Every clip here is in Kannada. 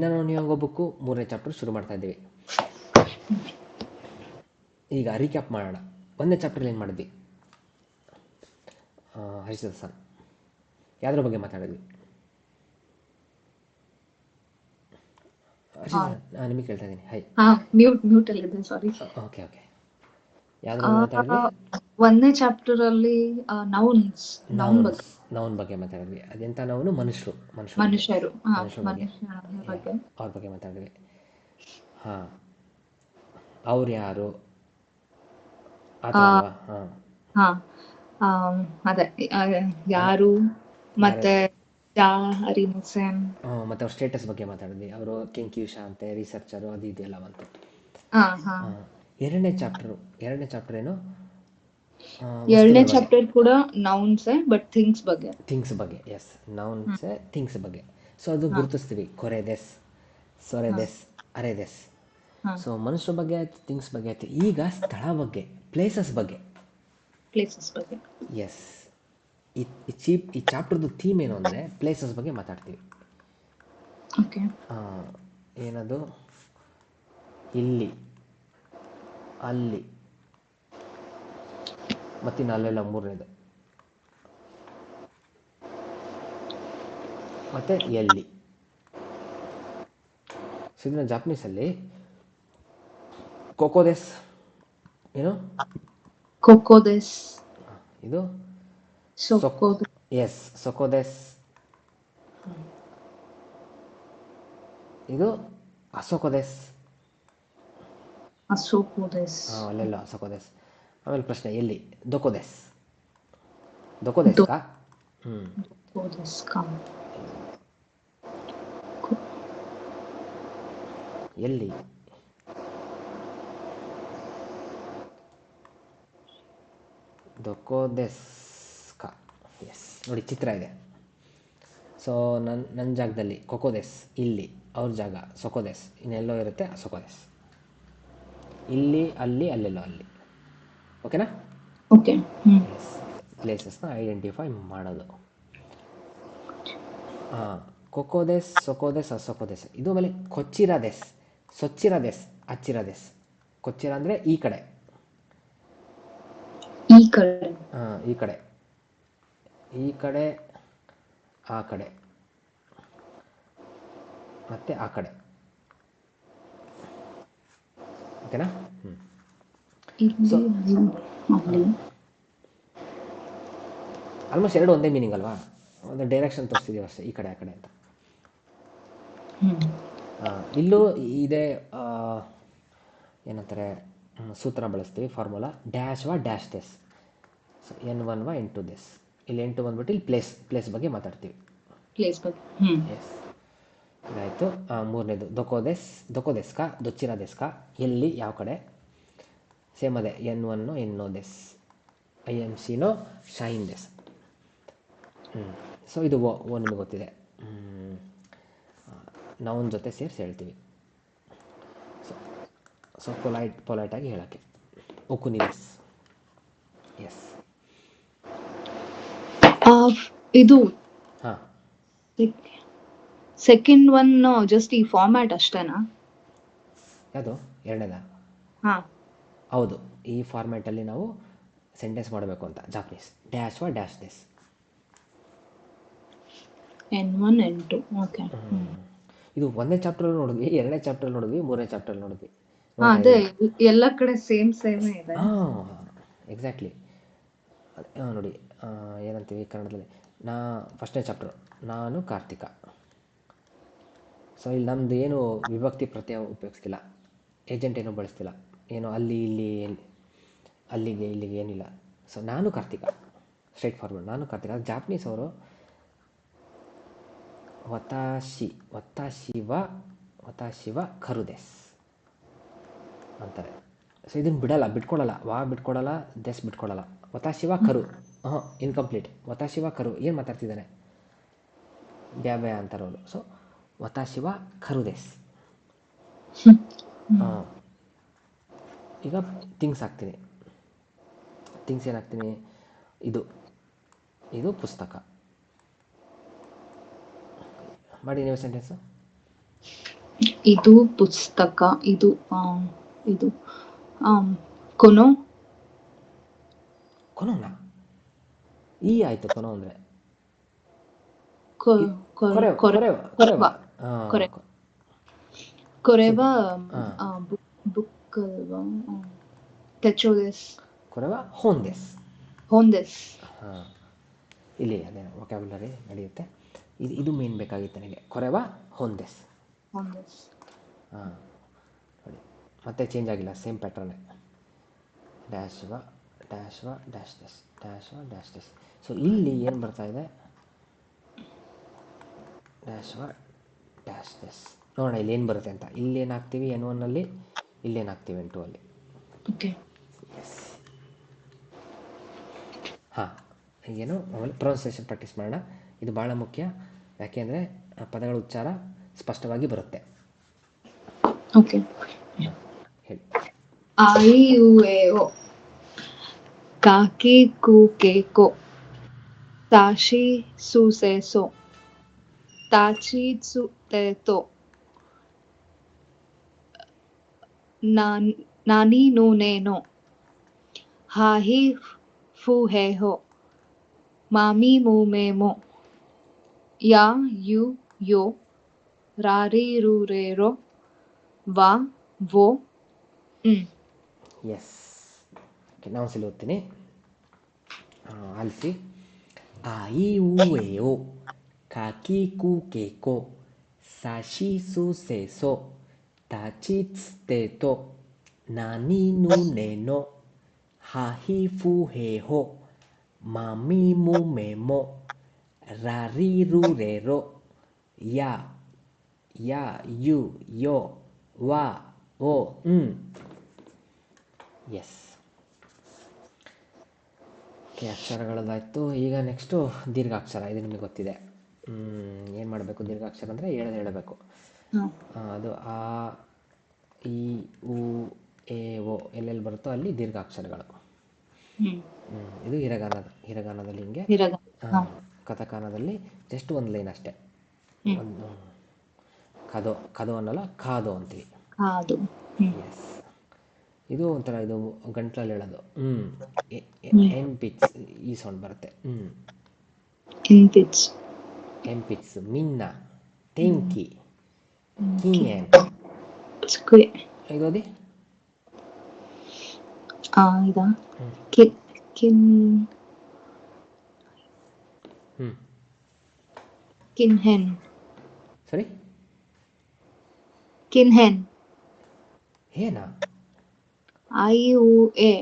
ನಿನ್ನನ್ನು ನಿಯೋಗೋ ಬುಕ್ಕು 3ನೇ ಚಾಪ್ಟರ್ ಶುರು ಮಾಡ್ತಾ ಇದ್ದೀವಿ. ಈಗ ರೀಕ್ಯಾಪ್ ಮಾಡೋಣ. 1ನೇ ಚಾಪ್ಟರ್ಲಿ ಏನು ಮಾಡಿದ್ವಿ? ಹರ್ಷಿತ್ ಸರ್ ಯಾವುದ್ರ ಬಗ್ಗೆ ಮಾತಾಡಿದ್ವಿ? ನಿಮಗೆ ಕೇಳ್ತಾ ಇದ್ದೀನಿ. ಹೈ ಮ್ಯೂಟ್ ಅಲ್ಲಿದೆ, ಸಾರಿ. ಓಕೆ ಯಾವುದ್ರ ಬಗ್ಗೆ ಮಾತಾಡಿದ್ವಿ? 1ನೇ ಚಾಪ್ಟರ್ ಅಲ್ಲಿ ನೌನ್ ಬಗ್ಗೆ ಮಾತಾಡಿದ್ವಿ. ಅದೆಂತ ನೌನು? ಮನುಷ್ಯರು ಬಗ್ಗೆ ಅವ್ರ ಬಗ್ಗೆ ಮಾತಾಡಿದ್ವಿ. ಹಾಂ, ಅವ್ರು ಯಾರು ಆ ಥರ ಅಲ್ವಾ? ಅದೇ ಯಾರು ಮತ್ತೆ ಮತ್ತು ಅವ್ರ ಸ್ಟೇಟಸ್ ಬಗ್ಗೆ ಮಾತಾಡಿದ್ವಿ. ಅವರು ಕೆಂಕಿಯುಷ ಅಂತೆ, ರಿಸರ್ಚರು, ಅದು ಇದೆಲ್ಲ ಬಂತು. 2ನೇ ಚಾಪ್ಟರ್ ಏನು? 2ನೇ ಚಾಪ್ಟರ್ ಕೂಡ ನೌನ್ಸ್ ಬಟ್ ಥಿಂಗ್ಸ್ ಬಗ್ಗೆ. ಎಸ್, ನೌನ್ಸ್ ಥಿಂಗ್ಸ್ ಬಗ್ಗೆ. ಸೊ ಅದು ಗುರುತಿಸ್ತೀವಿ. ಕೊರೆದೆಸ್, ಸೊರೆದೆಸ್, ಅರೆದೆಸ್. ಸೊ ಮನುಷ್ಯರ ಬಗ್ಗೆ ಆಯ್ತು, ಥಿಂಗ್ಸ್ ಬಗ್ಗೆ ಆಯ್ತು. ಈಗ ಸ್ಥಳ ಬಗ್ಗೆ, ಪ್ಲೇಸಸ್ ಬಗ್ಗೆ. ಎಸ್, ಈ ಚಾಪ್ಟರ್ದು ಥೀಮ್ ಏನು ಅಂದರೆ ಪ್ಲೇಸಸ್ ಬಗ್ಗೆ ಮಾತಾಡ್ತೀವಿ. ಏನದು? ಇಲ್ಲಿ, ಅಲ್ಲಿ, ಮತ್ತಿನ್ನು ಅಲ್ಲೆಲ್ಲ 3ನೇದು, ಮತ್ತು ಎಲ್ಲಿ. ಸೊ ಇದನ್ನ ಜಾಪನೀಸಲ್ಲಿ ಕೊಕೋದೆಸ್ ಏನು? ಕೊಕೋದೆಸ್. ಇದು ಎಸ್, ಸೊಕೋದೆಸ್. ಇದು ಅಸೊಕೋದೆಸ್. ಅಲ್ಲೆಲ್ಲ ಅಸೊಕೋದೆಸ್. ಆಮೇಲೆ ಪ್ರಶ್ನೆ, ಎಲ್ಲಿ? ದೊಕೋದೆಸ್ ಕಾ? ಎಲ್ಲಿ? ದೊಕೋದೆಸ್ಕಾ. ಎಸ್, ನೋಡಿ ಚಿತ್ರ ಇದೆ. ಸೊ ನನ್ನ ಜಾಗದಲ್ಲಿ ಕೊಕೋದೆಸ್, ಇಲ್ಲಿ ಅವ್ರ ಜಾಗ ಸೊಕೋದೆಸ್, ಇನ್ನೆಲ್ಲೋ ಇರುತ್ತೆ ಅಸೊಕೋದೆಸ್. ಇಲ್ಲಿ, ಅಲ್ಲಿ, ಅಲ್ಲೆಲ್ಲೋ ಅಲ್ಲಿ. ಓಕೆನಾ? ಎಸ್, ಪ್ಲೇಸಸ್ನ ಐಡೆಂಟಿಫೈ ಮಾಡೋದು. ಕೊಕೋದೆಸ್, ಸೊಕೋದೆಸ್, ಅಸೊಕೋದೆಸ್. ಇದು ಆಮೇಲೆ ಕೊಚ್ಚಿರದೆಸ್, ಸೊಚ್ಚಿರದೆಸ್, ಅಚ್ಚಿರದೆಸ್. ಕೊಚ್ಚಿರ ಅಂದರೆ ಈ ಕಡೆ, ಈ ಕಡೆ, ಆ ಕಡೆ, ಮತ್ತೆ ಆ ಕಡೆ. ಓಕೆನಾ? ಆಲ್ಮೋಸ್ಟ್ ಎರಡು ಒಂದೇ ಮೀನಿಂಗ್ ಅಲ್ವಾ? ಒಂದು ಡೈರೆಕ್ಷನ್ ತೋರಿಸ್ತಿದ್ದೀವಿ ಅಷ್ಟೇ, ಈ ಕಡೆ ಆ ಕಡೆ ಅಂತ. ಇಲ್ಲೂ ಇದೇ ಏನಂತಾರೆ ಸೂತ್ರ ಬಳಸ್ತೀವಿ, ಫಾರ್ಮುಲಾ. ಡ್ಯಾಶ್ ದೆಸ್. ಸೊ N1 N2 ದೆಸ್. ಇಲ್ಲಿ N2 ಬಂದ್ಬಿಟ್ಟು ಇಲ್ಲಿ ಪ್ಲೇಸ್ ಬಗ್ಗೆ ಮಾತಾಡ್ತೀವಿ. ಎಸ್, ಇದಾಯಿತು. 3ನೇದು ದೊಕೋದೆಸ್ಕಾ, ದೊಚ್ಚಿರದೆಸ್ಕಾ, ಎಲ್ಲಿ, ಯಾವ ಕಡೆ. ಸೇಮ್ ಅದೇ, N1 ಎನ್ನೋ ದೆಸ್, IMC ಶೈನ್ ದೆಸ್. ಸೊ ಇದು ನಿಮಗೆ ಗೊತ್ತಿದೆ. ನೌನ್ ಜೊತೆ ಸೇರಿಸಿ ಹೇಳ್ತೀವಿ. ಸೊ ಪೊಲೈಟಾಗಿ ಹೇಳೋಕ್ಕೆ ಒಕುನಿದೆಸ್. ಎಸ್, ಇದು ಹಾಂ. ಸೆಕೆಂಡ್ ಒನ್ ಜಸ್ಟ್ ಈ ಫಾರ್ಮ್ಯಾಟ್ ಅಷ್ಟೇನಾ? ಯಾವುದು? 2ನೇದಾ? ಹೌದು, ಈ ಫಾರ್ಮ್ಯಾಟಲ್ಲಿ ನಾವು ಸೆಂಟೆನ್ಸ್ ಮಾಡಬೇಕು ಅಂತ. ಜಾಪನೀಸ್ ಡ್ಯಾಶ್ ದೆಸ್. N1 N2. ಓಕೆ. ಇದು 1ನೇ ಚಾಪ್ಟರ್ ನೋಡಿದ್ವಿ, 2ನೇ ಚಾಪ್ಟರ್ ನೋಡಿದ್ವಿ, 3ನೇ ಚಾಪ್ಟರ್ ನೋಡಿದ್ವಿ. ಅದೇ ಎಲ್ಲ ಕಡೆ ಸೇಮ್ ಇದೆ. ಎಕ್ಸಾಕ್ಟ್ಲಿ. ನೋಡಿ, ಏನಂತೀವಿ ಕನ್ನಡದಲ್ಲಿ? ಫಸ್ಟ್ನೇ ಚಾಪ್ಟರ್, ನಾನು ಕಾರ್ತಿಕ. ಸೊ ಇಲ್ಲಿ ನಮ್ದು ಏನು ವಿಭಕ್ತಿ ಪ್ರತ್ಯಯ ಉಪಯೋಗಿಸ್ತಿಲ್ಲ, ಏಜೆಂಟ್ ಏನೂ ಬಳಸ್ತಿಲ್ಲ. ಏನು ಅಲ್ಲಿ ಇಲ್ಲಿ ಅಲ್ಲಿಗೆ ಇಲ್ಲಿಗೆ ಏನಿಲ್ಲ. ಸೊ ನಾನು ಕಾರ್ತಿಕ, ಸ್ಟ್ರೈಟ್ ಫಾರ್ವರ್ಡ್, ನಾನು ಕಾರ್ತಿಕ. ಜಾಪನೀಸ್ ಅವರು ವತಾಶಿವ ಕರುದೆಸ್ ಅಂತಾರೆ. ಸೊ ಇದನ್ನು ಬಿಟ್ಕೊಡಲ್ಲ, ಬಿಟ್ಕೊಡಲ್ಲ, ದೆಸ್ ಬಿಟ್ಕೊಡಲ್ಲ. ವತಾಶಿವ ಕರು ಇನ್ಕಂಪ್ಲೀಟ್. ವತಾಶಿವ ಕರು ಏನು ಮಾತಾಡ್ತಿದ್ದಾನೆ? ಬ್ಯಾ ಅಂತಾರೆ ಅವರು. ಸೊ ವತಾಶಿವ ಕರುದೆಸ್. ಈಗ ಥಿಂಗ್ಸ್ ಹಾಕ್ತೀನಿ. ಥಿಂಗ್ಸ್ ಏನಾಗ್ತೀನಿ? ಇದು ಪುಸ್ತಕ. ಮಾಡಿ ನೀವು ಸೆಂಟೆನ್ಸು. ಇದು ಪುಸ್ತಕ. ಇದು ಇದು ಕೊನೋ. ಕೊನೋನ ಈ ಆಯಿತು. ಕೊನೋ ಅಂದರೆ ಕೊ- ಕೊ- ಕೊರೆವ ಕೊರೆ- ಕೊರೆವ ಕೊರೆವ. ಹಾಂ. ಕೊರೆ. ಕೊರೆವ ಹಾಂ. ಬುಕ್ ಅಲ್ವಾ? ತೆಚೋದೆಸ್. ಕೊರೆವ ಹೋಂದೆಸ್. ಹೋಂದೆಸ್. ಹಾಂ, ಇಲ್ಲಿ ಅದೇ ವೊಕ್ಯಾಬ್ಯುಲರಿ ನಡೆಯುತ್ತೆ. ಇದು ಮೇನ್ ಬೇಕಾಗಿತ್ತು ನನಗೆ, ಕೊರೆವ ಹೊಂದೆಸ್. ಹೋಂದೆಸ್. ಹಾಂ, ನೋಡಿ ಮತ್ತೆ ಚೇಂಜ್ ಆಗಿಲ್ಲ, ಸೇಮ್ ಪ್ಯಾಟ್ರನ್ನೇ. ಡ್ಯಾಶ್ವ ಡ್ಯಾಶ್ವ dash ಡೆಸ್ ಡ್ಯಾಶ್ವ dash ಡೆಸ್. ಸೊ ಇಲ್ಲಿ ಏನು ಬರ್ತಾ ಇದೆ, ಡ್ಯಾಶ್ವ ಡ್ಯಾಶ್ ಡೆಸ್. ನೋಡೋಣ ಇಲ್ಲಿ ಏನು ಬರುತ್ತೆ ಅಂತ. ಇಲ್ಲೇನು ಹಾಕ್ತೀವಿ N1 ಅಲ್ಲಿ, ಇಲ್ಲೇನು ಹಾಕ್ತೀವಿ N2 ಅಲ್ಲಿ. ಓಕೆ. ಎಸ್. ಹಾಂ, ಈಗೇನು ಆಮೇಲೆ ಪ್ರೊನೌನ್ಸಿಯೇಷನ್ ಪ್ರಾಕ್ಟೀಸ್ ಮಾಡೋಣ. ಇದು ಭಾಳ ಮುಖ್ಯ, ಯಾಕೆಂದರೆ ಪದಗಳ ಉಚ್ಚಾರ ಸ್ಪಷ್ಟವಾಗಿ ಬರುತ್ತೆ. ಓಕೆ. ಹಾಂ, ಹೇಳಿ. ಐ ಯು ಎ ಓ. ಕಾಕಿ ಕು ಕೆ ಕೋ. ತಾಶಿ ಸು ಸೆ ಸೋ. ತಾಚಿ ಸು ತೆ ತೋ. ನಾನಿ ನು ನೆ ನೋ. ಹಾಹಿ ಫು ಹೆ ಹೋ. ಮಾಮಿ ಮು ಮೆ ಮೋ. ಯಾ ಯು ಯೋ. ರಾರಿ ರು ರೇ ರೋ. ವಾ ವೋ. ಎಸ್. ಓಕೆ, ನಾವು ಸಲ ಓದ್ತೀನಿ, ಆಲಿಸಿ. ಆ ಇ ಉ ಎ ಓ. ಕಾಕಿ ಕು ಕೆ ಕೋ. ಸಾಶಿ ಸು ಸೆ ಸೋ. ತಾಚಿ ತ್ಸ್ ತೆ ತೋ. ನಾನಿ ನು ನೆ ನೋ. ಹಾಹಿ ಫು ಹೆ ಹೋ. ಮಾಮಿ ಮು ಮೆ ಮೋ. ರಾರಿ ರು ರೇ ರೋ. ಯಾ ಯಾ ಯು ಯೋ. ವಾ ಓ. ಎಸ್. ಓಕೆ, ಅಕ್ಷರಗಳದಾಯಿತು. ಈಗ ನೆಕ್ಸ್ಟು ದೀರ್ಘಾಕ್ಷರ. ಇದು ನಿಮಗೆ ಗೊತ್ತಿದೆ. ಏನು ಮಾಡಬೇಕು ದೀರ್ಘಾಕ್ಷರ ಅಂದರೆ ಹೇಳಬೇಕು. ಅದು ಆ ಇ ಉ ಎ ಓ ಎಲ್ಲೆಲ್ಲಿ ಬರುತ್ತೋ ಅಲ್ಲಿ ದೀರ್ಘಾಕ್ಷರಗಳು. ಇದು ಹಿರಗಾನದಲ್ಲಿ ಹಿಂಗೆ. ಕಥಕಾನದಲ್ಲಿ ಜಸ್ಟ್ ಒಂದು ಲೈನ್ ಅಷ್ಟೇ. ಒಂದು ಕದೋ ಅನ್ನಲ್ಲ, ಕಾದೋ ಅಂತೀವಿ. ಎಸ್. ಇದು ಒಂಥರ ಇದು ಗಂಟ್ಲಲ್ಲಿ ಹೇಳೋದು. ಎನ್ ಪಿಚ್ ಈ ಸೌಂಡ್ ಬರುತ್ತೆ. ಎನ್ ಪಿಚ್. ಮಿನ್ನ, ಟೆಂಕಿ, ಕಿಂಗೆನ್. ಇದು ಓದಿ. ಇದಾ ಕಿನ್ಹೆನ್. ಸರಿ, ಕಿನ್ಹೆನ್. ಏನಾ? ಐ ಉ ಎ.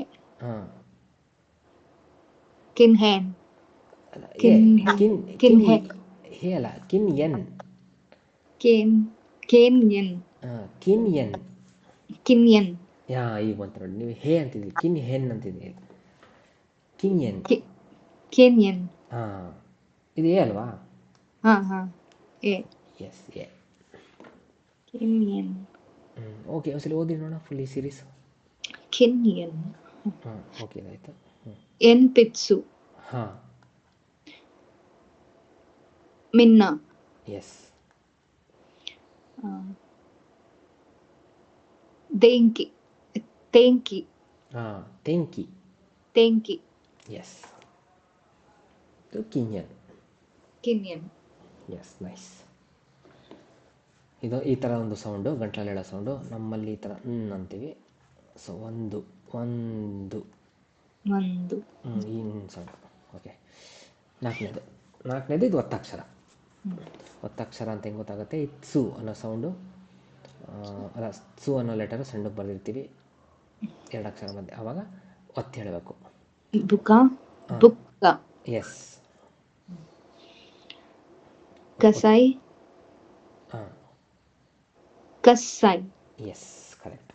ಹಾಂ, ಕಿನ್ಹೆನ್. ಹೇ ಅಲ್ಲ, ಕಿನ್ ಎನ್. ಕೇನ್ಯನ್. ಕಿನ್ ಎನ್. ಕಿನ್ಯನ್. ಈಗ ಬಂತು ನೋಡಿ. ನೀವು ಹೇ ಅಂತಿದ್ರಿ, ಕಿನ್ ಹೆನ್ ಅಂತಿದ್ರಿ. ಕಿನ್ ಎನ್. ಕೇನ್ಯನ್. ಹಾಂ, ಇದು ಏ ಅಲ್ವಾ? ಎ. ಎಸ್, ಎ. ಕಿನ್ಯನ್. ಓಕೆ, ಒಂದ್ಸಲ ಓದಿ ನೋಡೋಣ ಫುಲ್ ಈ ಸೀರೀಸ್. ಕಿನ್ಯನ್. ಓಕೆ, ಇದಾಯಿತು. ಎನ್ ಪಿತ್ಸು. ಹಾಂ, ಮಿನ್ನ. ಎಸ್. ದೇಂಕಿ. ತೇಂಕಿ. ಹಾಂ, ತೆಂಕಿ. ತೇಂಕಿ. ಎಸ್. ಇದು ಕಿನ್ಯನ್. ಕಿನ್ಯನ್. S, nice. ಇದು ಈ ಥರ ಒಂದು ಸೌಂಡು, ಗಂಟಲಲ್ಲಿ ಹೇಳೋ ಸೌಂಡು. ನಮ್ಮಲ್ಲಿ ಈ ಥರ ಅಂತೀವಿ. ಸೊ ಒಂದು ಈ ಸೌಂಡು. ಓಕೆ, ನಾಲ್ಕನೇದು ಇದು ಒತ್ತಕ್ಷರ. ಒತ್ತಕ್ಷರ ಅಂತ ಹೆಂಗೆ ಗೊತ್ತಾಗುತ್ತೆ? ಈ ಸು ಅನ್ನೋ ಸೌಂಡು, ಅಲ್ಲ, ಸು ಅನ್ನೋ ಲೆಟರು ಸಣ್ಣಕ್ಕೆ ಬರೆದಿರ್ತೀವಿ 2 ಅಕ್ಷರ ಮಧ್ಯೆ, ಆವಾಗ ಒತ್ತಿ ಹೇಳಬೇಕು. ಬುಕ್ಕ. ಎಸ್. ಕಸಾಯಿ. ಕಸಾಯಿ. Yes, correct.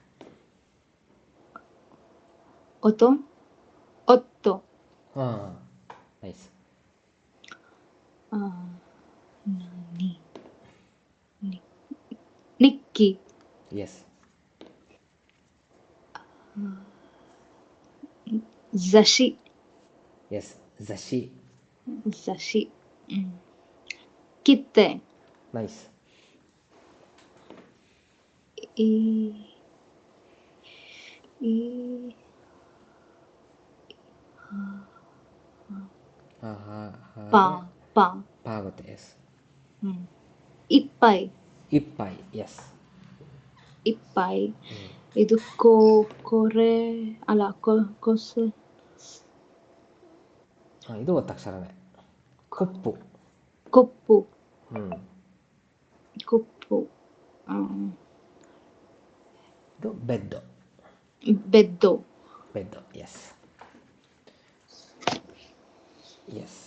ಒತ್ತೋ. ಹಾಂ, ನೈಸ್. ನಿಕ್ಕಿ. ಎಸ್. ಝಶಿ. ಎಸ್, ಝಶಿ. ಕಿತ್ತೆ. ನೈಸ್. ಈ ಈ ಹಾ ಹಾ ಪಾ ಹಾಗೆ ಪಾ ಪಾ ಆಗುತ್ತೆ. ಎಸ್. ಇಪ್ಪೈ ಇಪ್ಪಾಯಿ. ಎಸ್. ಇಪ್ಪೈ. ಇದು ಕೊರೆ ಅಲ್ಲ ಕೊಸೆ. ಹಾಂ, ಇದು ಒತ್ತಕ್ಷರನೇ. ಕೊಪ್ಪು. ಕೊಪ್ಪು ಇದು ಬೆದ್ದು. ಬೆದ್ದು. ಬೆದ್ದು. ಎಸ್. ಎಸ್.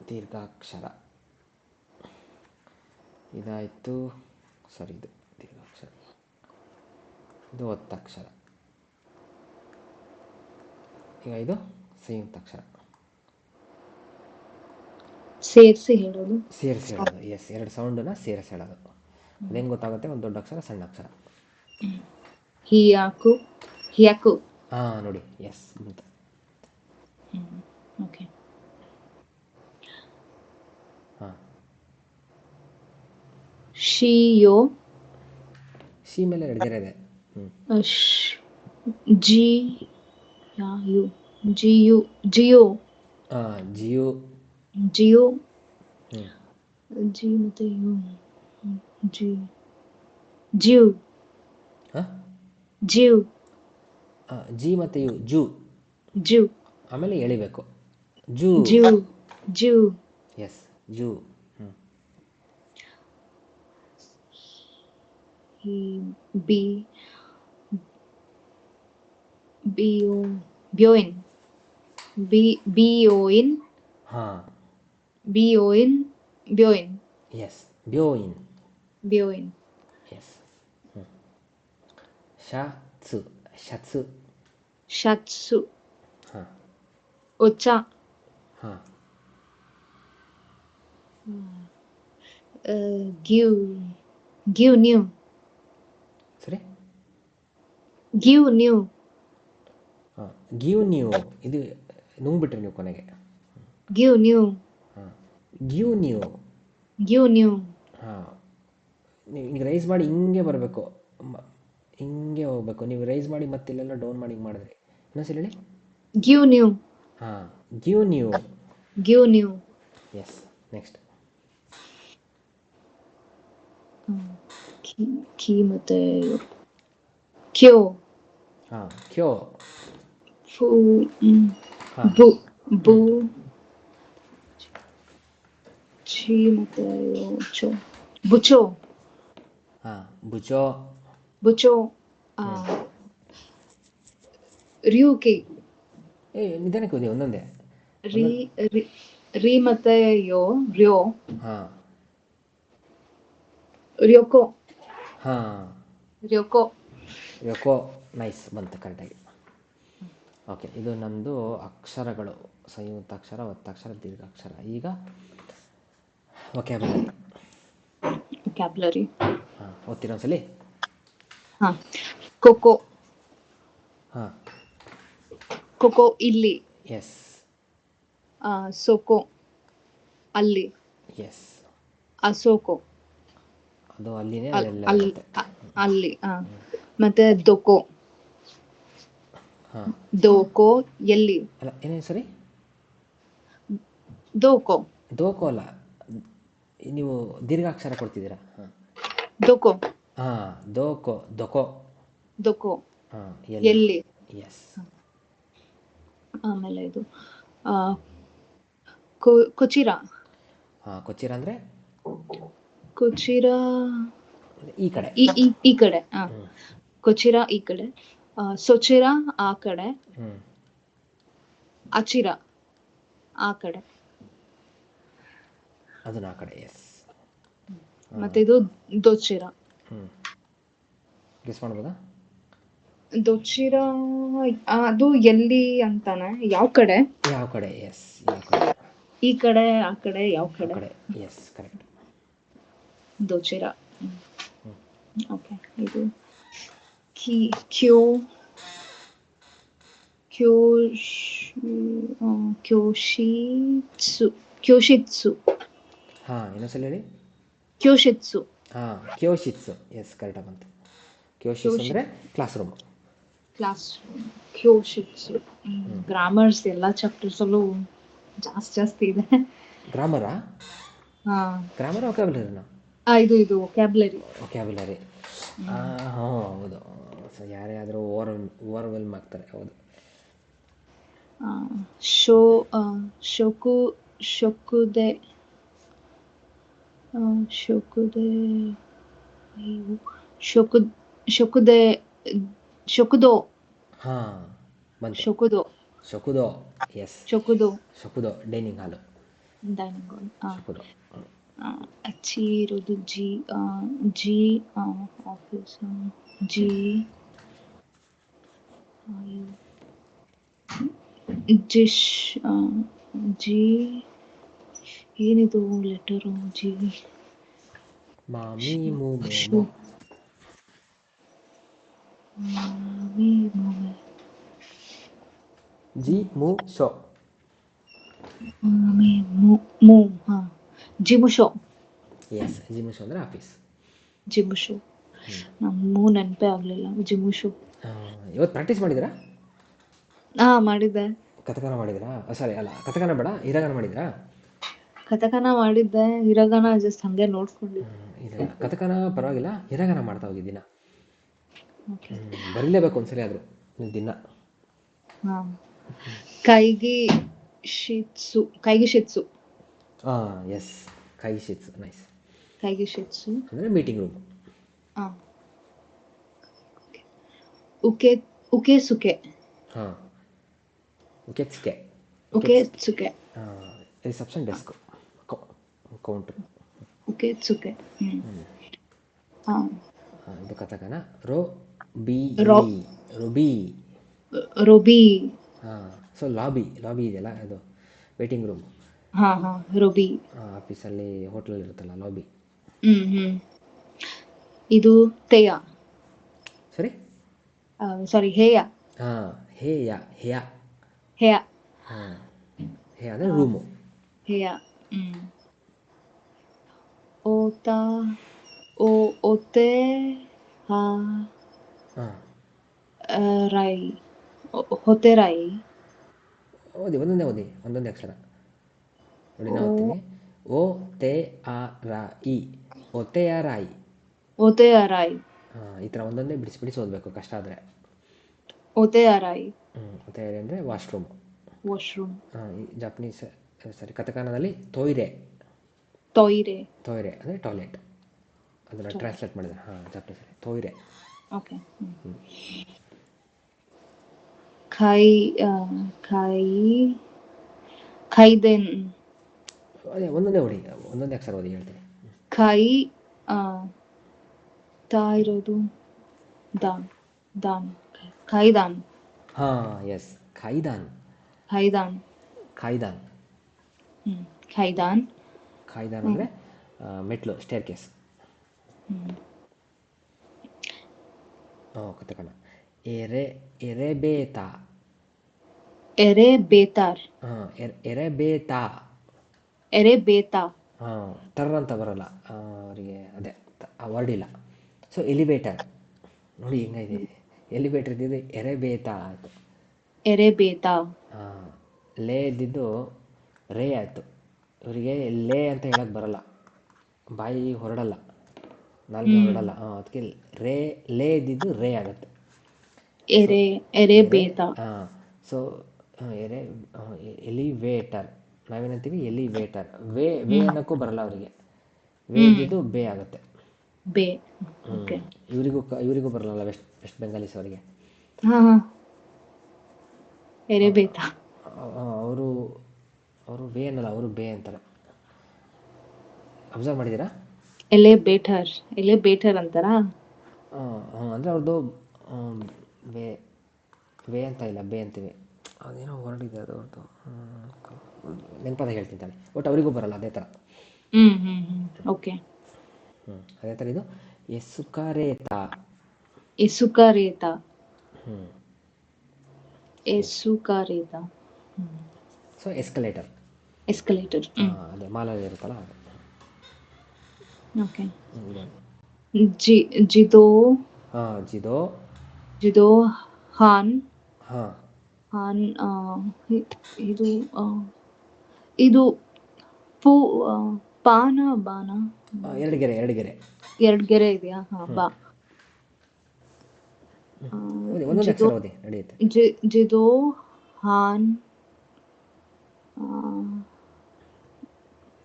ದೀರ್ಘಾಕ್ಷರ ಇದಾಯಿತು. ಸರಿ, ಇದು ದೀರ್ಘಾಕ್ಷರ, ಇದು ಒತ್ತಕ್ಷರ. ಈಗ ಇದು ಸಂಯುಕ್ತಾಕ್ಷರ. ಸೇರಿಸಿ ಹೇಳೋದು. ಸೇರಿಸಿ ಹೇಳೋದು. ಎಸ್, ಎರಡು ಸೌಂಡನ್ನ ಸೇರಿಸಿ ಹೇಳೋದು. ಅದು ಹೆಂಗೆ ಗೊತ್ತಾಗುತ್ತೆ? ಒಂದು ದೊಡ್ಡ ಅಕ್ಷರ, ಸಣ್ಣ ಅಕ್ಷರ. ಹಿಯಾಕು ಹಿಯಾಕು. ಹಾಂ, ನೋಡಿ. ಎಸ್ ಅಂತ. ಓಕೆ. ಹಾಂ, ಶಿಯೋ. ಶಿ ಮೇಲೆ ಎರಡು ಗೆರೆ ಇದೆ. ಜಿ ಯು ಜಿಯು ಜಿಯೋ. ಹಾಂ, ಜಿಯು. ಜಿಯೋ. ಜಿ ಮತ್ತೆ ಯು. ಜಿ ಜಿಯು. ಹಾಂ, ಜಿಯು. ಜಿ ಮತ್ತು ಯು. ಜೂ. ಜೂ. ಆಮೇಲೆ ಎಳಿಬೇಕು. ಜೂ. ಜೂ. ಜೂ. ಎಸ್, ಜೂ. ಬಿ ಬಿಯೋ ಬ್ಯೋಯಿನ್. ಬಿಯೋಯಿನ್. ಹಾಂ. ಬಿಯೋಯಿನ್ ಬ್ಯೋಯಿನ್. ಎಸ್, ಬ್ಯೋಯಿನ್. ಬ್ಯೋಯಿನ್. ಎಸ್. ಶತ್ಸು. ಶತ್ಸು. ಶತ್ಸು. ಹಾಂ. ಒಚ್ಚ. ಹಾಂ. ಗಿವ್ ಗಿವ್ ನ್ಯೂ. ಸರಿ. ಗಿವ್ ನ್ಯೂ. ಹಾಂ, ಗಿವ್ ನ್ಯೂ. ಇದು ನುಂಗ್ಬಿಟ್ರಿ ನೀವು ಕೊನೆಗೆ. ಗಿವ್ ನ್ಯೂ. ಹಾಂ, ಗಿವ್ ನ್ಯೂ. ಗಿವ್ ನ್ಯೂ. ಹಾಂ, ನೀವು ಹಿಂಗೆ ರೈಸ್ ಮಾಡಿ ಹಿಂಗೆ ಬರಬೇಕು, ಹಿಂಗೆ ಹೋಗ್ಬೇಕು. ನೀವು ರೈಸ್ ಮಾಡಿ ಮತ್ತೆ ಇಲ್ಲೆಲ್ಲ ಡೌನ್ ಮಾಡಿ ಹಿಂಗೆ ಮಾಡಿದ್ರಿ. ಇನ್ನೊಂದ್ಸಲ ಹೇಳಿ. ಗಿವ್ ನ್ಯೂ. ಹಾಂ, ಗಿವ್ ನ್ಯೂ. ಗಿವ್ ನ್ಯೂ. ಎಸ್. ನೆಕ್ಸ್ಟ್. ಕಿ ಮತ್ತೆ ಕ್ಯೋ. ಹಾಂ, ಕ್ಯೋ. ಫು. ಹಾಂ. ಬು ಬು. ಚಿ ಮತ್ತೆ ಚೋ. ಬುಚೋ. ಹಾಂ, ಬುಚೋ. ಬುಚೋ. ರ್ಯೂಕಿ. ನಿಧಾನಕ್ಕೆ ಹೋದಿ ಒಂದೊಂದೇ. ರಿ ಮತ್ತೆ ಯೋ. ರ್ಯೋ. ಹಾಂ. ರ್ಯೋಕೋ. ಹಾಂ, ರ್ಯೋಕೋ. ಯೋಕೋ. ನೈಸ್, ಬಂತು ಕರೆಕ್ಟಾಗಿ. ಓಕೆ, ಇದು ನಮ್ಮದು ಅಕ್ಷರಗಳು. ಸಂಯುಕ್ತಾಕ್ಷರ, ಒತ್ತಕ್ಷರ, ದೀರ್ಘಾಕ್ಷರ. ಈಗ ವೊಕ್ಯಾಬ್ಯುಲರಿ. ವೊಕ್ಯಾಬ್ಯುಲರಿ. ಹಾಂ, ಓದ್ತೀರಾ ಒಂದ್ಸಲಿ? ಹಾಂ. ಕೊಕೋ. ಹಾಂ. ಕೊಕೋ ಇಲ್ಲಿ. ಎಸ್. ಸೋಕೋ ಅಲ್ಲಿ. ಎಸ್. ಅಸೋಕೋ. ಅದು ಅಲ್ಲಿನೇ ಅಲ್ಲಿ. ಮತ್ತೆ ದೊಕೋ. ಹಾಂ. ದೋಕೋ ಎಲ್ಲಿ. ಅಲ್ಲ, ಏನೇ ಸರಿ? ದೋಕೋ. ದೋಕೋ ಅಲ್ಲ, ನೀವು ದೀರ್ಘಾಕ್ಷರ ಕೊಡ್ತಿದ್ದೀರಾ. ಹಾಂ. ದೋಕೋ. ಹಾಂ, ದೋಕೋ. ದೊಕೋ. ದೊಕೋ. ಹಾಂ, ಎಲ್ಲಿ. ಎಸ್. ಆಮೇಲೆ ಇದು ಕೊಚಿರ. ಹಾಂ, ಕೊಚ್ಚಿರ ಅಂದರೆ ಕೊಚಿರ ಈ ಕಡೆ. ಈ ಕಡೆ. ಕೊಚಿರ ಈ ಕಡೆ. ಸೊಚಿರ ಆ ಕಡೆ. ಅಚಿರ ಆ ಕಡೆ. ಅದನ್ನ ಆ ಕಡೆ. ಎಸ್. ಮತ್ತೆ ಇದು ದೊಚಿರ. ಗೆಸ್ ಮಾಡ್ಬೋದಾ? ದೊಚಿರ ಅದು ಎಲ್ಲಿ ಅಂತಾನೆ. ಯಾವ ಕಡೆ. ಯಾವ ಕಡೆ. ಎಸ್, ಯಾವ ಕಡೆ. ಈ ಕಡೆ ಆ ಕಡೆ ಯಾವ ಕಡೆ. Yes, correct. ದೊಚಿರ. ಓಕೆ. ಇದು ಕ್ಯೋ. ಕ್ಯೋಶಿತ್ಸು. ಕ್ಯೋಶಿತ್ಸು. ಹಾಂ, ಇನ್ನೊಂದ್ಸಲ ಹೇಳಿ. ಕ್ಯೋಶಿತ್ಸು. ಹಾಂ, ಕ್ಯೋಶಿತ್ಸು. ಎಸ್, ಕರೆಕ್ಟಾಗಿ ಬಂತು. ಕ್ಯೋಶಿತ್ಸು ಅಂದರೆ ಕ್ಲಾಸ್ ರೂಮ್. ಕ್ಲಾಸ್ ಕ್ಯೋಶಿಟ್ಸು. ಗ್ರಾಮರ್ಸ್ ಎಲ್ಲ ಚಾಪ್ಟರ್ಸಲ್ಲೂ ಜಾಸ್ತಿ ಇದೆ. ಗ್ರಾಮರಾ? ಹಾಂ, ಗ್ರಾಮರ್ ವೊಕ್ಯಾಬ್ಯುಲರಿನಾ? ಇದು ವೊಕ್ಯಾಬ್ಯುಲರಿ. ವೊಕ್ಯಾಬ್ಯುಲರಿ. ಹಾಂ, ಹೌದು. ಸೊ ಯಾರೇ ಆದರೂ ಓವರ್ವೆಲ್ಮ್ ಆಗ್ತಾರೆ. ಹೌದು. ಶೋ ಶೋಕು ಶೊಕುದೆ ಶೊಕುದೆ ಶೊಕು ಶೊಕುದೆ ಶೊಕುದೋ ಹಾಂ, ಬಂತು. ಶೊಕುದೋ ಶೊಕುದೋ. ಎಸ್, ಶೊಕುದೋ ಶೊಕುದೋ ಡೈನಿಂಗ್ ಹಾಲು. Dining hall. ಶೊಕುದೋ. ಅಚ್ಚಿ ಇರೋದು ಜಿ ಜಿ ಆಫೀಸ್ ಜಿ ಜಿಶ್ ಜಿ ಏನಿದು ಲೆಟರು ಜಿ ಮಾಮಿ ಮೂಮೆ ಶು ಮಾಮಿ ಮೊಮೆ ಜಿ ಮು ಶೋ. ಮಾಮಿ ಮು ಹಾ ಜಿಮುಶೋ. ಎಸ್, ಜಿಮುಶೋ ಅಂದರೆ ಆಫೀಸ್. ಜಿಮುಶೋ. ನಮ್ಮೂ ನೆನಪೇ ಆಗಲಿಲ್ಲ. ಜಿಮುಶೋ. ಇವತ್ತು ಪ್ರಾಕ್ಟೀಸ್ ಮಾಡಿದ್ರಾ? ಮಾಡಿದ್ದೆ. ಕಥಕನ ಮಾಡಿದ್ರಾ? ಸಾರಿ, ಅಲ್ಲ, ಕಥಕನ ಬೇಡ, ಹಿರಗನ ಮಾಡಿದ್ರಾ? ಕಥಕನ ಮಾಡಿದ್ದೆ, ಹಿರಗನ ಜಸ್ಟ್ ಹಂಗೆ ನೋಡ್ಕೊಂಡಿದ್ದೆ. ಇಲ್ಲ, ಕಥಕನ ಪರವಾಗಿಲ್ಲ, ಹಿರಗನ ಮಾಡ್ತಾ ಹೋಗಿ ದಿನ. ಬರೀಲೇಬೇಕು ಒಂದ್ಸರಿ ಆದರೂ ದಿನ. ಕೈಗಿ ಶಿಟ್ಸು. ಎಸ್, ಕೈಶಿತ್ಸು. ನೈಸ್. ಕೈಗಿ ಶಿಟ್ಸು ಅಂದರೆ ಮೀಟಿಂಗ್ ರೂಮ್. ಉಕೆಸುಕೆ. ಹಾಂ, ಉಕೆತ್ಸ್ಕೆ. ಉಕೆಸುಕೆ. Reception desk, counter. ಉಕೆಸುಕೆ. ಇದು ಕಥಕನ. ರೋ ಬಿ ರೋ ರುಬಿ. ರೋಬಿ. ಸೊ ಲಾಬಿ ಇದೆಯಲ್ಲ, ಅದು ವೇಟಿಂಗ್ ರೂಮ್. ರೋಬಿ. ಆಫೀಸಲ್ಲಿ, ಹೋಟ್ಲಲ್ಲಿ ಇರುತ್ತಲ್ಲ, ಲಾಬಿ. ಇದು ತೇಯ. ಸರಿ, ಹೇಯ. ಹೇಯ. ಹೇಯ. ಹೇಯ. ಹೇಯ ಅಂದರೆ ರೂಮು. ಹೇಯ. ಓತಾ ಓತೆ ರೈ. ಹೊತೆ ರೈ. ಒಂದೊಂದೇ ಅಕ್ಷರ ನೋಡಿ. ನಾವು ಓದ್ತೀನಿ. ಓ ತೆ ಆ ರಾ ಇ. ಒತೆಯ ರಾಯಿ. ಓತೆಯ ರಾಯಿ. ಈ ಥರ ಒಂದೊಂದೇ ಬಿಡಿಸಿ ಓದಬೇಕು, ಕಷ್ಟ ಆದರೆ. ಓತೆಯ ರಾಯಿ. ಒತೆಯ ರಾಯಿ ಅಂದರೆ ವಾಶ್ರೂಮ್. ಈ ಜಾಪನೀಸ್ ಕಥಕನದಲ್ಲಿ ತೊಯ್ರೆ ಅಂದರೆ ಟಾಯ್ಲೆಟ್. ಅದನ್ನು ಟ್ರಾನ್ಸ್ಲೇಟ್ ಮಾಡಿದೆ. ಜಾಪನೀಸಲ್ಲಿ ತೊಯ್ರೆ. ಓಕೆ. ಖೈದೆನ್. ಅದೇ ಒಂದೊಂದೇ ಅಕ್ಷರ ಓದಿ ಹೇಳ್ತೀನಿ. ಇರೋದು ದಾನ್. ಖೈದಾನ್. ಎಸ್, ಖೈದಾನ್. ಖೈದಾನ್ ಅಂದರೆ ಮೆಟ್ಲು, ಸ್ಟೇರ್ ಕೇಸ್. ಕಥಕನ. ಎರೆಬೇತ. ಟರ್ ಅಂತ ಬರಲ್ಲ ಅವರಿಗೆ, ಅದೇ ಆ ವರ್ಡ್ ಇಲ್ಲ. ಸೊ ಎಲಿವೇಟರ್ ನೋಡಿ ಹೆಂಗಿದೆ. ಎಲಿವೇಟರ್ ಇದ್ದಿದ್ದು ಎರೆಬೇತ ಆಯಿತು. ಲೇ ಇದ್ದಿದ್ದು ರೇ ಆಯಿತು. ಇವರಿಗೆ ಲೇ ಅಂತ ಹೇಳಕ್ಕೆ ಬರಲ್ಲ, ಬಾಯಿ ಹೊರಡಲ್ಲ, ನಾಲ್ಗೆ ಹೊರಡಲ್ಲ. ಅದಕ್ಕೆ ಲೇ ಇದ್ದಿದ್ದು ರೇ ಆಗುತ್ತೆ. ಸೊ ಎಲಿವೇಟರ್ ನಾವೇನಂತೀವಿ, ಎಲಿವೇಟರ್. ವೇ ಅನ್ನೋಕ್ಕೂ ಬರಲ್ಲ ಅವರಿಗೆ. ವೇ ಇದ್ದಿದ್ದು ಬೇ ಆಗುತ್ತೆ. ಇವರಿಗೂ ಬರಲ್ಲ, ವೆಸ್ಟ್ ಬೆಂಗಾಲೀಸ್ ಅವರಿಗೆ. ಅವರು ವೇ ಅನ್ನಲ್ಲ, ಅವರು ಬೇ ಅಂತಾರೆ. ಅಬ್ಸರ್ವ್ ಮಾಡಿದ್ದೀರಾ? ಎಲಿವೇಟರ್ ಅಂತಾರಾ? ಅಂದರೆ ಅವ್ರದ್ದು ವೇ ಅಂತ ಇಲ್ಲ, ಬೇ ಅಂತೀವಿ. ಅದೇನೋ ವರ್ಡ್ ಇದೆ, ಅದು ಅವ್ರದ್ದು ನೆನಪಾದಾಗ ಹೇಳ್ತೀನಿ ತಾನೆ. ಬಟ್ ಅವರಿಗೂ ಬರಲ್ಲ ಅದೇ ಥರ. ಓಕೆ. ಅದೇ ಥರ ಇದು ಎಸುಕರೇತ. So escalator. ಅದೇ ಮಾಲಲ್ಲಿ ಇರುತ್ತಲ್ಲ ಅದು. ಓಕೆ. ಇದೊಂದು ಜಿದೋ ಹಾಂ ಜಿದೋ ಜಿದೋ ಹಾನ್ ಹಾಂ ಹಾನ್ ಇದು ಇದು ಪೂ ಪಾನ ಬಾನ ಎರಡು ಗೆರೆ ಎರಡು ಗೆರೆ ಇದೆಯಾ? ಹಾ, ಬಾ. ಓದಿ ಒಂದೊಂದು ಅಕ್ಷರ ಓದಿ ನಡೆಯುತ್ತೆ. ಜಿದೋ ಹಾನ್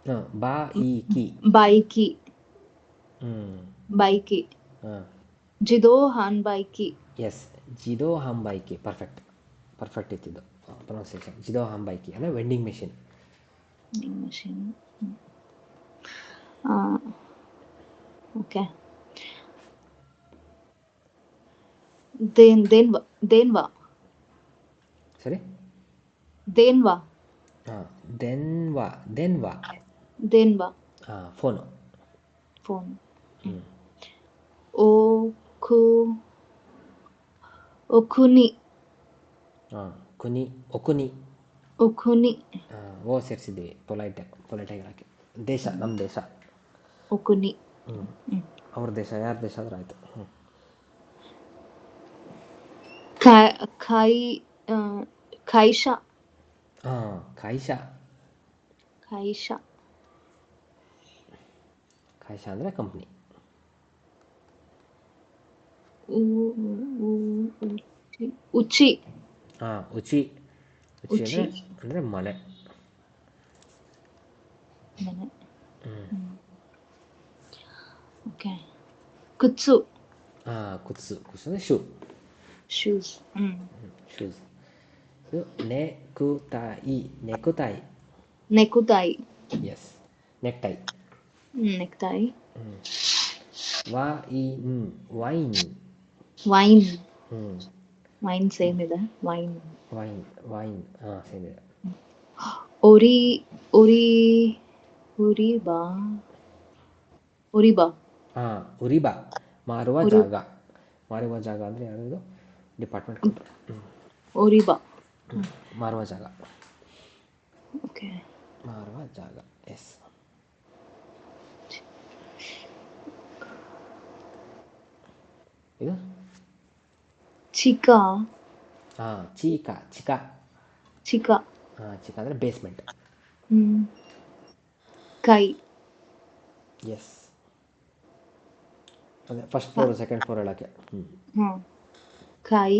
ಹಾಂ ಬಾ ಈ ಕಿ ಬೈಕಿ ಹಾಂ ಜಿದೋ ಹಾನ್ ಬೈಕಿ. ಎಸ್ ಜಿದೋ ಹಾಂಬೈಕಿ ಪರ್ಫೆಕ್ಟ್ ಇತ್ತಿದ್ದು ಪ್ರೊನೌನ್ಸಿಯೇಷನ್. ಜಿದೋ ಹಾಂಬೈಕಿ ಅಂದರೆ ವೆಂಡಿಂಗ್ ಮೆಷಿನ್. ಓಕೆ. ದೇನ್ವಾ ಸರಿ ದೇನ್ವಾ ಹಾಂ ದೆನ್ವಾ ಹಾಂ ಫೋನು. ಓಕುನಿ ಹಾಂ ಒಕುನಿ ಓ ಸೇರಿಸಿದ್ದೀವಿ ಪೊಲೈಟಾಗಿ ಹೇಳೋಕ್ಕೆ. ದೇಶ ನಮ್ಮ ದೇಶ ಒಕುನಿ. ಅವ್ರ ದೇಶ ಯಾರ ದೇಶ ಆದ್ರೆ ಆಯಿತು. ಖೈಶಾ ಹಾಂ ಖಾಯಿಷಾ ಅಂದರೆ ಕಂಪ್ನಿ. ಉಚಿ ಹಾಂ ಉಚಿ ಅಂದರೆ ಮನೆ. ಓಕೆ. ಕುತ್ಸು ಹಾಂ ಕುತ್ಸು ಅಂದರೆ ಶೂಸ್. ಇದು ನೆಕುತಾಯಿ ಎಸ್ ನೆಕ್ಟೈ. ವೈನ್ ಸೇಮ್ ಇದೆ. ವೈನ್ ಹಾಂ ಸೇಮ್ ಇದೆ. ಉರಿಬಾ ಹಾಂ ಉರಿಬಾ ಮಾರುವ ಜಾಗ ಅಂದರೆ ಯಾವುದು ಡಿಪಾರ್ಟ್ಮೆಂಟ್ ಕೊಟ್ಟರು. ಓರಿಬಾ ಮಾರುವ ಜಾಗ. ಓಕೆ. ಮಾರುವ ಜಾಗ ಎಸ್. ಇದು ಚಿಕಾ ಹಾಂ ಚಿಕ ಹಾಂ ಚಿಕ ಅಂದರೆ ಬೇಸ್ಮೆಂಟ್. ಕೈ ಎಸ್ ಅಂದರೆ ಫಸ್ಟ್ ಫ್ಲೋರು ಸೆಕೆಂಡ್ ಫ್ಲೋರ್ ಹೇಳೋಕ್ಕೆ. ಕೈ.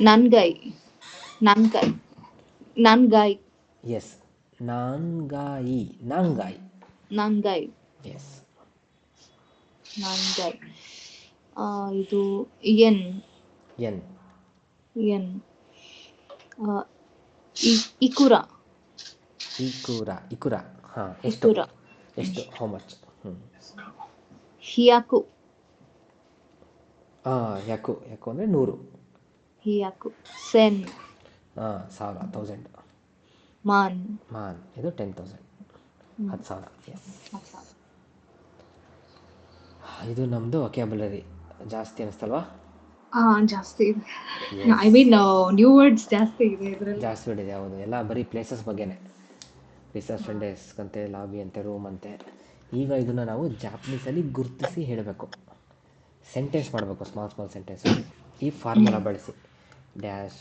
ನನ್ಗೈ ಎಸ್ ನಾನ್ಗಾಯಿ ಎಸ್. ನಾನ್ಗೈ. ಇದು ಎನ್ ಇಕುರ ಹಾಂ ಎಷ್ಟು ಹೌ ಮಚ್. ಹಿಯಾಕು ಹಾಂ ಯಾಕು ಅಂದರೆ 100. ಹಿಯಾಕು. ಸೆನ್ ಹಾಂ 1000 ಮಾನ್ ಇದು 10,000 10,000 ಎಸ್. ಇದು ನಮ್ಮದು ವೊಕ್ಯಾಬ್ಯುಲರಿ ಜಾಸ್ತಿ ಅನ್ನಿಸ್ತಲ್ವಾ? ಜಾಸ್ತಿ ಇದೆ. ಐ ಮೀನ್ ನ್ಯೂ ವರ್ಡ್ಸ್ ಜಾಸ್ತಿ ಇದೆ ಇದರಲ್ಲಿ. ಜಾಸ್ತಿ ವರ್ಡ್ ಇದೆ ಹೌದು. ಎಲ್ಲ ಬರೀ ಪ್ಲೇಸಸ್ ಬಗ್ಗೆನೇ. ರಿಸರ್ಚ್ ಡೆಸ್ಕ್ ಅಂತೆ, ಲಾಬಿ ಅಂತೆ, ರೂಮ್ ಅಂತೆ. ಈಗ ಇದನ್ನು ನಾವು ಜಾಪನೀಸಲ್ಲಿ ಗುರುತಿಸಿ ಹೇಳಬೇಕು. ಸೆಂಟೆನ್ಸ್ ಮಾಡಬೇಕು, ಸ್ಮಾಲ್ ಸೆಂಟೆನ್ಸ್. ಈ ಫಾರ್ಮುಲಾ ಬಳಸಿ ಡ್ಯಾಶ್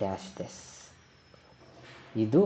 ಡ್ಯಾಶ್ ದೆಸ್ ಇದು